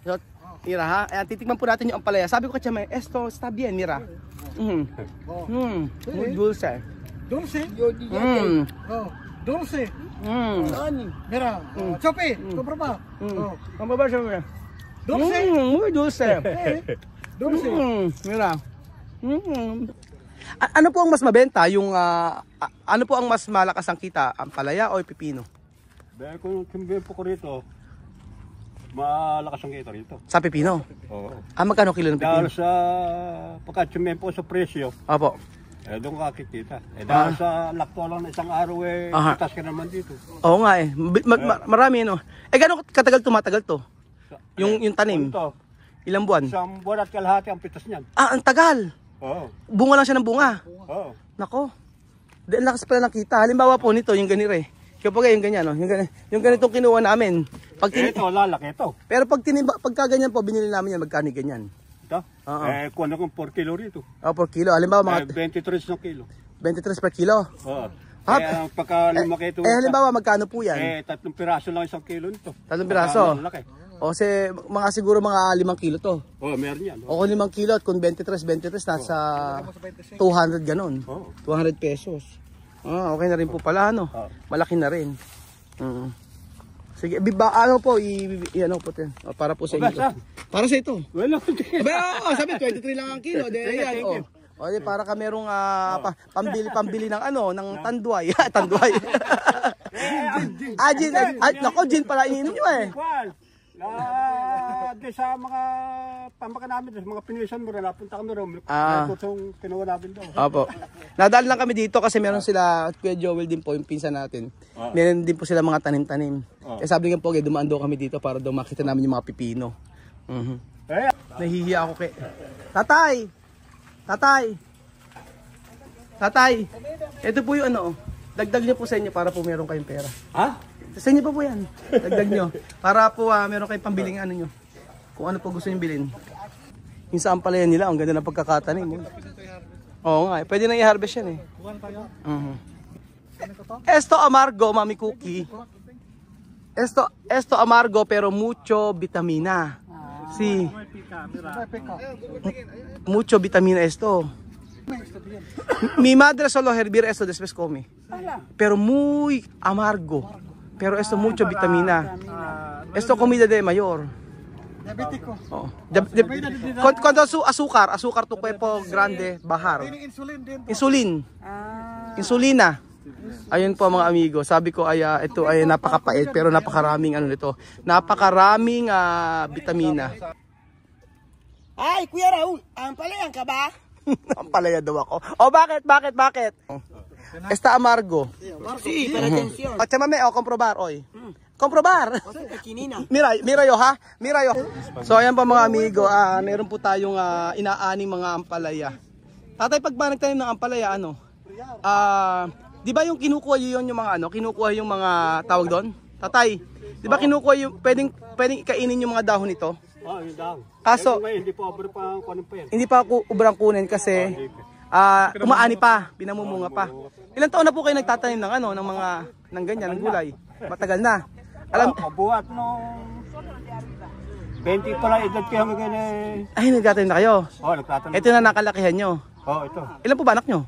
So, mira ha, ayan, titikman po natin yung ampalaya. Sabi ko kay Chamay, esto está bien, mira. Muy dulce. Dulce. Dulce. Mira, Chopi, compra pa. Ang baba siya. Dulce. Muy dulce. Dulce. Mira. Ano po ang mas mabenta? Yung ano po ang mas malakas ang kita? Ampalaya o pipino? Dahil kung kimbihin po ko rito, malakas ang kita rito. Sa pipino? Oo. Magkano kilo ng pipino? Dahil sa pagkatsumin po sa presyo, Opo. doon kakikita. Dahil sa lakto lang na isang araw pitas ka naman dito. Oo nga eh. Marami no. Gano'ng katagal tumatagal to? Yung tanim? Ito, Ilang buwan? isang buwan at kalahati ang pitas niyan. Ang tagal. Oo. Bunga lang siya ng bunga. Oo. Nako. Dahil lakas pala ng kita. Halimbawa po nito, yung ganire. Kapag yung ganyan, no? Yung ganitong kinuha namin. Ito, lalaki ito. Pero pagka ganyan po, binili namin yan, magkano ganyan? Ito? Kung ano kung 4 kilo rito. 4 kilo. Halimbawa mga 23 ng kilo. 23 per kilo. Oo. Kaya pagka lumaki ito. Halimbawa magkano po yan? 3 piraso lang isang kilo nito. 3 piraso? Lalaki. Mga siguro mga 5 kilo to. Meron yan. O kung 5 kilo at kung 23, nasa 200 ganon. 200 pesos. Okay na rin po pala, ano? Malaki na rin. Sige, ano po, ano po din. Para po sa inyo. Para sa ito. Wala. Sabi, 23 lang ang kilo. Ayan, para ka merong pambili ng ng tanduay. Tanduay. Gin. Nako, gin pala iniinom nyo eh. Di sa mga pambaka namin, sa mga pinisan mo rin, napunta kami rin. Itong kinuha namin doon. Opo. Nadal lang kami dito kasi meron sila, Kuya Joel din po, yung pinsan natin. Meron din po sila mga tanim-tanim. Sabi nga po, dumaan daw kami dito para daw makita namin yung mga pipino. Nahihiya ako kay... Tatay! Ito po yung dagdag niyo po sa inyo para po meron kayong pera. Sa inyo po yan. Dagdag nyo. Para po meron kayong pambiling nyo. Kung ano po gusto nyo bilhin. Yung sa ampalaya nila, ang ganda ng pagkakatanim. Oo nga, pwede nang i-harvest yan eh. Esto amargo, Mami Cookie. Esto amargo pero mucho vitamina. Mucho vitamina esto. Mi madre solo hervir esto después come. Pero muy amargo. Pero esto mucho vitamina. Esto comida de mayor. Diabetico. Cuando azúcar tu cuerpo grande bajar. Insulina. Ayun po mga amigo. Sabi ko ito ay napakapait pero napakaraming nito. Napakaraming vitamina. Ay, Kuya Raul, ampalaya ka ba? Ampalaya daw ako. Bakit? Está amargo. Sí, para atención. Chamame, comprobar hoy. Comprobar. Mira yo. So ayan pa mga amigo, meron po tayong inaaning mga ampalaya. Tatay, pag ba nagtanim ng ampalaya, di ba yung kinukuha yun yung mga kinukuha yung mga tawag doon? Tatay, di ba kinukuha yung pwedeng kainin yung mga dahon nito? Yung dahon. Kaso, hindi pa obra pa kunin pa yan. Hindi pa ubrang kunin kasi umaani pa, pinamumunga pa. Ilang taon na po kayo nagtatanim ng ganyan, ng gulay? Matagal na. Buhat nung 20 pala edad kayo hanggang Ay, nagtatanim na kayo? nagtatanim. Ito na nakalakihan nyo? Ito. Ilan po ba anak nyo?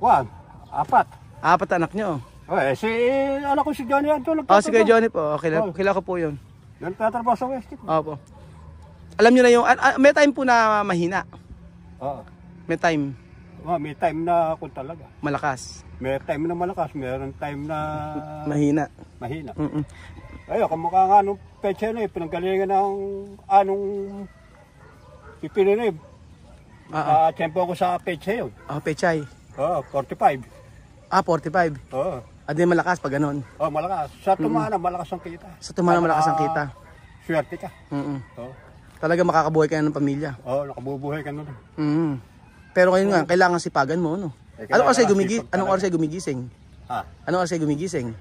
4. 4 anak nyo? Anak ko si Johnny Anto. Si Kuya Johnny po, kilala ko po yun. Nagtatrabaho sa West. Opo. Alam nyo na yung, may time po na mahina? May time? May time na kung talaga. Malakas? May time na malakas, meron time na mahina. Kamukha nga nung peche na pinanggalingan ng anong pipinunib. Tempo ko sa peche yun. Pechay? 45. 45? Di malakas pag ganon? Malakas. Sa tumana, malakas ang kita. Sa tumana, malakas ang kita? Swerte ka. Talaga makakabuhay ka ng pamilya? Nakabubuhay ka nun. Pero ngayon nga, kailangan sipagan mo, no? Anong oras ay gumigising? Anong oras ay gumigising?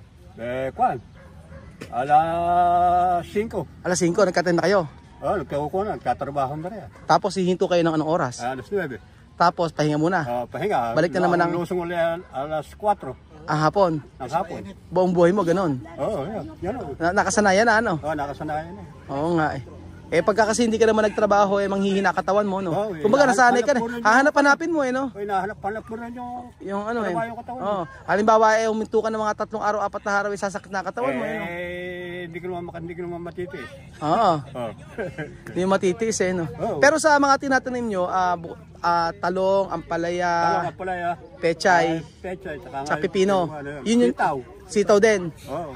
Alas 5. Alas 5, nagkatanim na kayo? Nagkakukunan, nagkatrabaho na rin. Tapos hihinto kayo ng anong oras? Alas 9. Tapos pahinga muna? Pahinga. Balik na naman ang... Lusong ulit alas 4. hapon. Ng hapon. Buong buhay mo, ganun. Oo, yan. Nakasanayan na, ano? Oo, nakasanayan na. Oo nga eh. Pagka kasi hindi ka naman nagtrabaho, manghihina katawan mo, no? Oo, Kumbaga, nasanay ka na. Hahanap-hanapin mo, no? Uy, nahanap mo rin Yung ano, trabaho yung katawan. Oo. Halimbawa, huminto ka ng mga 3 araw, 4 na araw, sasakit na katawan mo, no? Hindi ko naman matitiis. Oo. Oo. Hindi mo matitiis, no? Oo. Pero sa mga tinatanim nyo, talong, ampalaya, pechay, sa pipino. Yun yung sitaw din. Oo.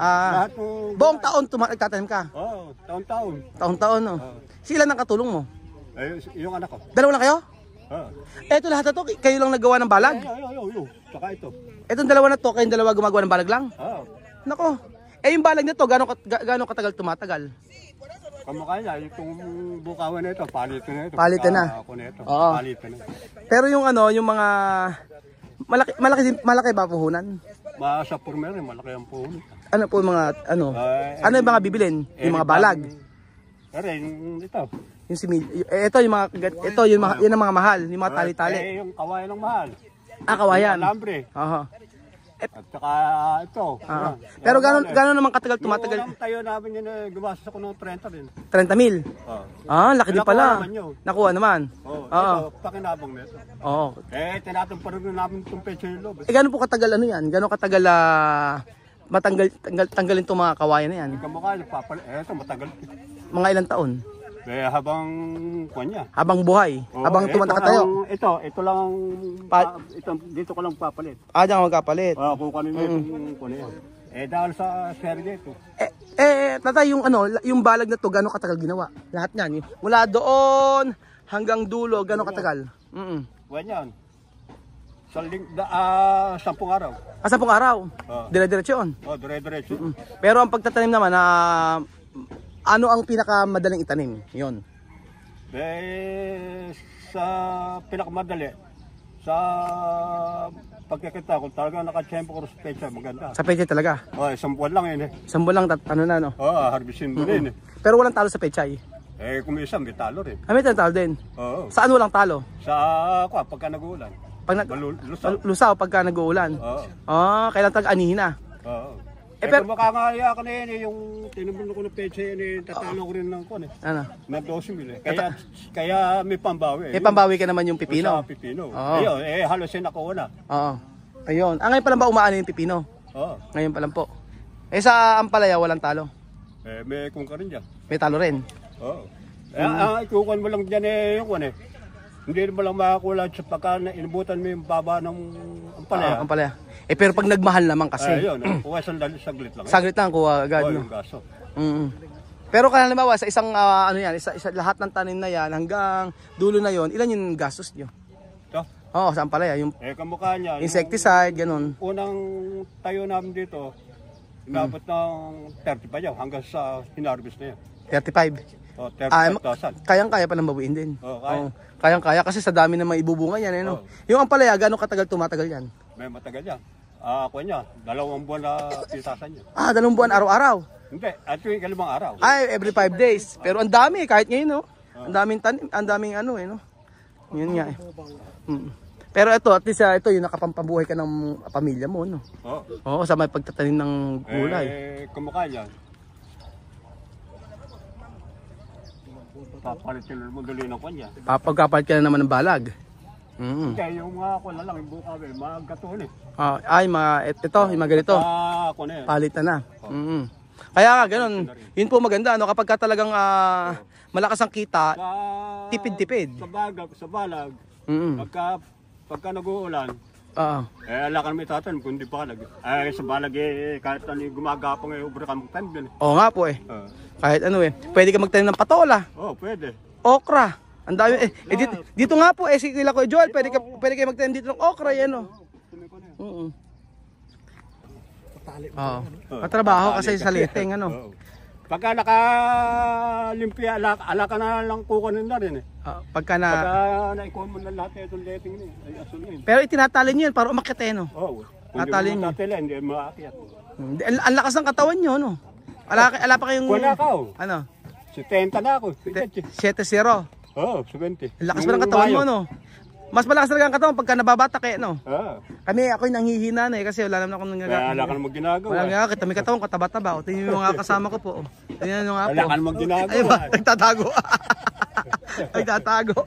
Buong taon nagtatanim ka? Oo, taon-taon. Taon-taon, no? Sila ang katulong mo? Yung anak ko. Dalawa lang kayo? Oo. Ito lahat na to, kayo lang nagawa ng balag? Yo. Saka ito. Itong dalawa na to, kayong dalawa gumagawa ng balag lang? Oo. Nako. Yung balag na to, gaano katagal tumatagal? Kamukha niya, itong bukawan na ito, palitan na ito. Palitan na. Ako na ito, Oo. palitan na. Pero yung yung mga malaki ba puhunan? Sa Purmer, malaki ang puhunan. Ano po yung mga ano yung mga bibilin? Yung mga balag? Yung ito. Yung ito yung mga yun ang mga mahal, yung mga tali-tali. Yung kawayan ng mahal. Kawayan. Yung alambre. Aha. At saka ito. Pero gano'n naman katagal tumatagal? Yung tayo namin yun, gumastos ako ng 30 rin. 30,000? Laki din pala. Nakuha naman yun. Nakuha naman? Oo. Ito, pakinabang nito. Oo. Tinatong rin namin itong pecho yung loob. Gano'n po katagal yan? Gano'n katagal tanggalin itong mga kawayan na yan? Kamukha, ito matagal. Mga ilang taon? Habang kanya. Habang buhay? Habang tumataka tayo? Ito lang, dito ko lang papalit. Diyan ka magkapalit? Kung kanina itong kunin. Dahil sa serye ito. Tatay, yung balag na to, gano'ng katagal ginawa? Lahat yan. Mula doon hanggang dulo, gano'ng katagal? Ganyan. 10 araw. 10 araw? Dire-diretso yun? Dire-diretso. Pero ang pagtatanim naman, ano ang pinakamadaling itanim? Yun. Sa pinakamadali, sa pagkikita ko, talaga nakachempo ko sa pecha, maganda. Sa pecha talaga? Isang buwan lang yun eh. Isang buwan lang, no? Harbisin mo rin eh. Pero walang talo sa pechay? Kung isa, may talo rin. May talo din? Oo. Saan walang talo? Pagka nag-uulan. Lusaw pagka nag-uulan? Oo. Kailan tag-anihin na? Oo. Pero makakaya ka na yun yung tinubun ko ng pecha yun tatalo ko rin ng kwan eh. Ano? Na 12,000 Kaya may pambawi. May pambawi ka naman yung pipino? Sa pipino. Ayun, halos yun ako una. Oo. Ayun. Ngayon pa lang ba umaano yung pipino? Oo. Ngayon pa lang po. Sa ampalaya walang talo? May kung ka rin dyan. May talo rin? Oo. Ikukuhan mo lang dyan yung kwan eh. Hindi mo lang makakulat sa pagka inubutan mo yung baba ng ampalaya. Ampalaya. Pero pag nagmahal naman kasi. Ayun, kuha saglit lang. Saglit lang kuha agad. Yung gaso. Pero halimbawa sa isang isa lahat ng tanim na yan hanggang dulo na yon, ilan yung gastos niyo? Ito? Oo, sa ampalaya, yung kamukha niya. Insecticide, ganun. Unang tayo namin dito, inabot ng 30 pa yan hanggang sa hinarvest na yan. 35. 35,000. Kayang-kaya pa lang bawiin din. Kaya. Kayang-kaya kasi sa dami na maibubunga yan. Yung ampalaya, gano'ng katagal tumatagal yan? May matagal yan. Ako niya, 2 buwan na pitasan niya. 2 buwan araw-araw? Hindi, at yung 5 araw. Every 5 days. Pero ang dami, kahit ngayon, no? Ang daming tanim, ang daming no? Yun nga Pero ito, at least ito yung nakapampabuhay ka ng pamilya mo, no? Oo, sa may pagtatanim ng gulay. Kumukha niya. Papalitin mo dali ng kanya. Pagkapalit ka na naman ng balag. Kaya yung mga ako na lang, yung buka mga gatuhon eh. Ito, yung mga ganito. Palitan na. Kaya nga, ganun. Yun po maganda, kapag ka talagang malakas ang kita, tipid-tipid. Sa balag, pagka nag-uulan, ala ka naman itatanim kung di balag. Sa balag kahit ano yung gumagapang ubra ka magtanim. Oo nga po Kahit pwede ka magtanim ng patola. Oo, pwede. Okra. Ang dami dito nga po si Kila ko Joel, pwede kayo magtanim dito ng okra yan Katrabaho kasi sa leteng Pagka nakalimpia, ala ka na lang kukunin na rin Pagka naikuha mo na lahat itong leteng ay asul yun. Pero itinatali nyo yun para umakyat Oo. Tatali nyo. Hindi maakyat. Ang lakas ng katawan nyo Ala pa kayong wala ka Ano? 70 na ako. 7-0. Oo, 70. Lakas pa ng katawan mo Mas malakas talaga ang katawan pagka nababatak eh, no? Ah. Ako'y nanghihina na eh kasi wala naman akong Kaya nangagawa. wala ka namang ginagawa. Wala nga, kita may katawan, kataba-taba. O, tingnan yung mga kasama ko po. O. Tingnan nyo nga po. Wala ka namang ginagawa. Ay ba, nagtatago. Nagtatago.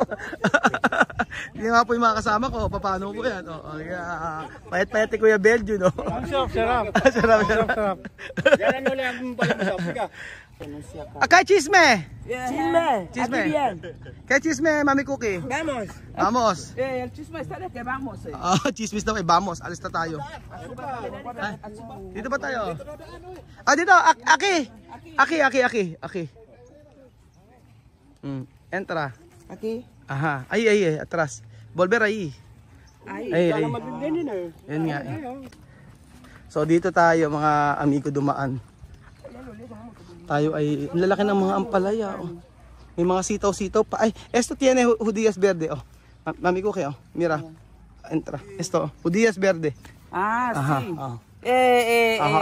Tingnan nga po yung mga kasama ko. Paano po yan? O, payat-payat ni Kuya Beljo, no? Sarap. Sarap. Yan ulit ang palamasapin ka. Kay Chisme! Chisme. Chisme. Aquí bien. Kay Chisme, Mami Cookie. Vamos. Vamos. El chisme está de que vamos. Chismis daw eh. Vamos, alis na tayo. Ay, dito ba tayo? Dito. Aki. Entra. Aquí. Aha. Ay, atras. Volver ahí. Ay. Yan nga eh. So dito tayo mga amigo dumaan. Tayo ay lalaki ng mga ampalaya. Oh. May mga sitaw-sitaw pa. Ay, esto tiene judías verde. Oh. Mami ko kayo. Mira. Entra. Esto, judías verde. Ah, Ajá. sí. Oh.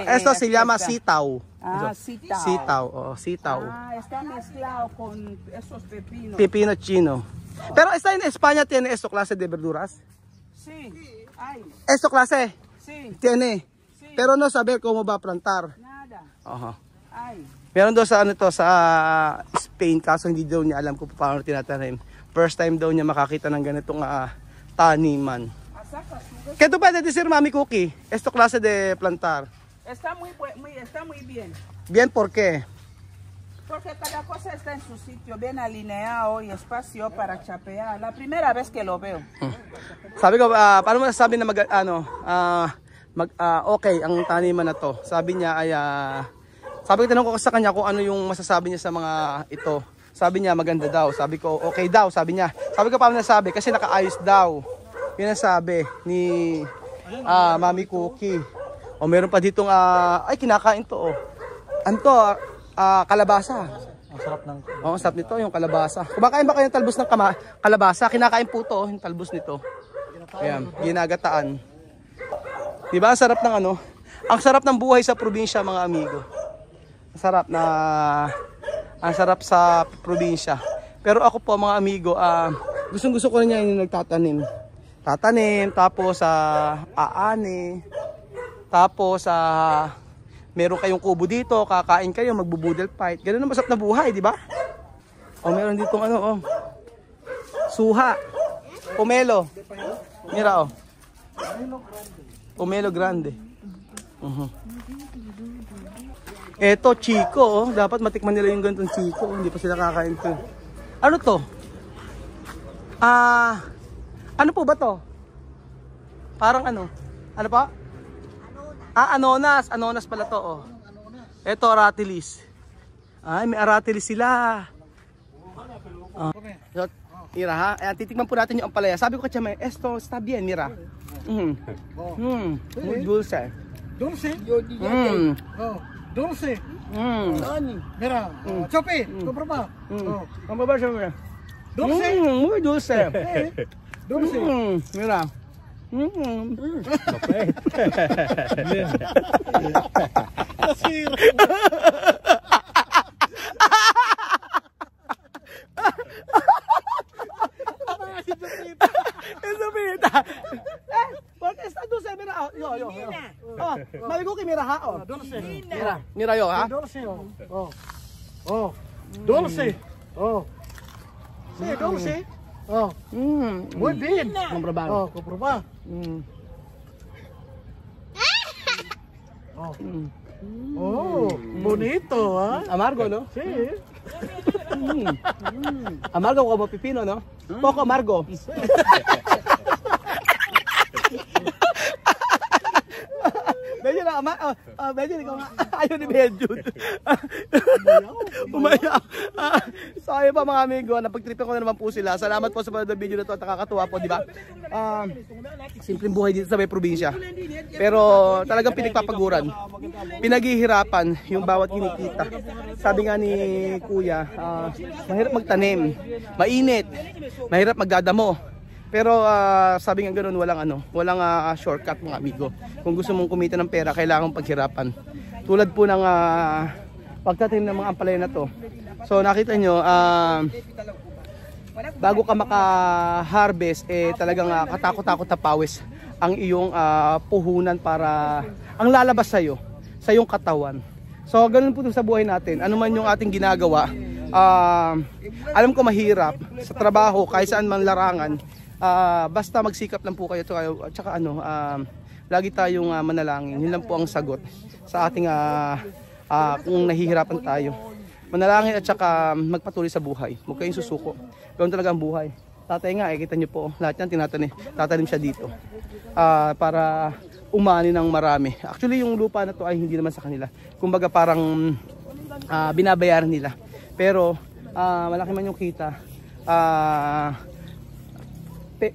Esto se aquí llama está. sitaw. Ah, sitaw. Sitaw. Oh, sitaw. Ah, está mezclado con esos pepinos. Pepino chino. Pero está en España tiene esto clase de verduras. Sí. Ay, Esto clase sí. tiene. Sí. Pero no saber cómo va a plantar. Nada. Aha. Ay. Meron daw sa sa Spain kaso hindi daw niya alam kung paano tinatanim. First time daw niya makakita ng ganitong taniman. ¿Qué tú puedes decir, Mami Cookie? Esto clase de plantar. Está muy bien. Bien, ¿por qué? Porque cada cosa está en su sitio, bien alineado y espacio para chapear. La primera vez que lo veo. Sabi ko, paano mo nasabi na okay ang taniman na to? Sabi niya ay sabi ko, tinanong ko sa kanya kung ano yung masasabi niya sa mga ito. Sabi niya maganda daw. Sabi ko okay daw, sabi niya. Sabi ko paano nasabi? Kasi nakaayos daw. Yun ang sabi ni Mami Cookie. O meron pa ditong ay kinakain to. Ano to? Kalabasa. Ang sarap ng... Oo, sarap nito yung kalabasa. Kumakain ba kayo ng talbos ng kalabasa? Kinakain po to, yung talbos nito. Ayan, ginagataan. Diba ang sarap ng ang sarap ng buhay sa probinsya mga amigo. Ang sarap sa probinsya. Pero ako po mga amigo, gustong-gusto ko rin yung nagtatanim. Tatanim, tapos aani, tapos meron kayong kubo dito, kakain kayo, magbubudel fight. Ganun ang masarap na buhay, di ba? O meron ditong suha, pomelo. Mira pomelo grande. Eto, chiko, dapat matikman nila yung ganitong chiko, hindi pa sila kakain to. Ano to? Ano po ba to? Parang ano pa? Anonas. Anonas pala to, oh. Ito, aratilis. Ay, may aratilis sila. Mira ha, ayan, titikman po natin yung ampalaya. Sabi ko kaya may, esto está bien, mira. Muy dulce. Dulce? Dulce. Mira, Chopi, compra pa. Ang baba siya, mira. Dulce? Muy dulce. Dulce. Mira. Nasira. Porque está dulce, mira. Yo. Mami Cookie, mira ha. Dulce. Mira yo ha. Dulce. Dulce. Sí, dulce. Muy bien. Compra ba? Compra pa. Bonito, ha? Amargo, no? Sí. Amargo como pepino, no? Poco amargo. Medyo na medyo ikaw nga ayaw ni Medyo. Umayaw. So ayun pa mga amigo, napagtripan ko na naman po sila. Salamat po sa panonood ng video na to at nakakatuwa po, di ba? Simpleng buhay dito sa may probinsya. Pero talagang pinagpapaguran. Pinaghihirapan yung bawat kinikita. Sabi nga ni Kuya, mahirap magtanim, mainit, mahirap magdadamo. Pero sabi nga ganoon, walang shortcut mga amigo. Kung gusto mong kumita ng pera, kailangan paghirapan. Tulad po ng pagtatanim ng mga ampalaya na to. So nakita nyo, bago ka maka-harvest, talagang katakot-takot na pawis ang iyong puhunan para ang lalabas sa'yo, sa iyong katawan. So, ganun po sa buhay natin. Ano man yung ating ginagawa, alam ko mahirap sa trabaho, kahit saan man larangan, basta magsikap lang po kayo. At saka lagi tayong manalangin. Yun lang po ang sagot sa ating kung nahihirapan tayo. Manalangin at saka magpatuloy sa buhay. Huwag kayong susuko. Gawin talaga ang buhay. Tatay nga, kita nyo po, lahat yan tatanim siya dito. Para umani ng marami. Actually, yung lupa na to ay hindi naman sa kanila. Kumbaga parang binabayaran nila. Pero malaki man yung kita,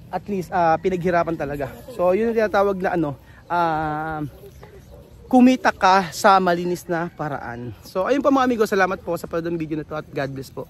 at least pinaghirapan talaga. So yun yung tinatawag na kumita ka sa malinis na paraan. So ayun po mga amigo, salamat po sa panonood ng video na to at God bless po.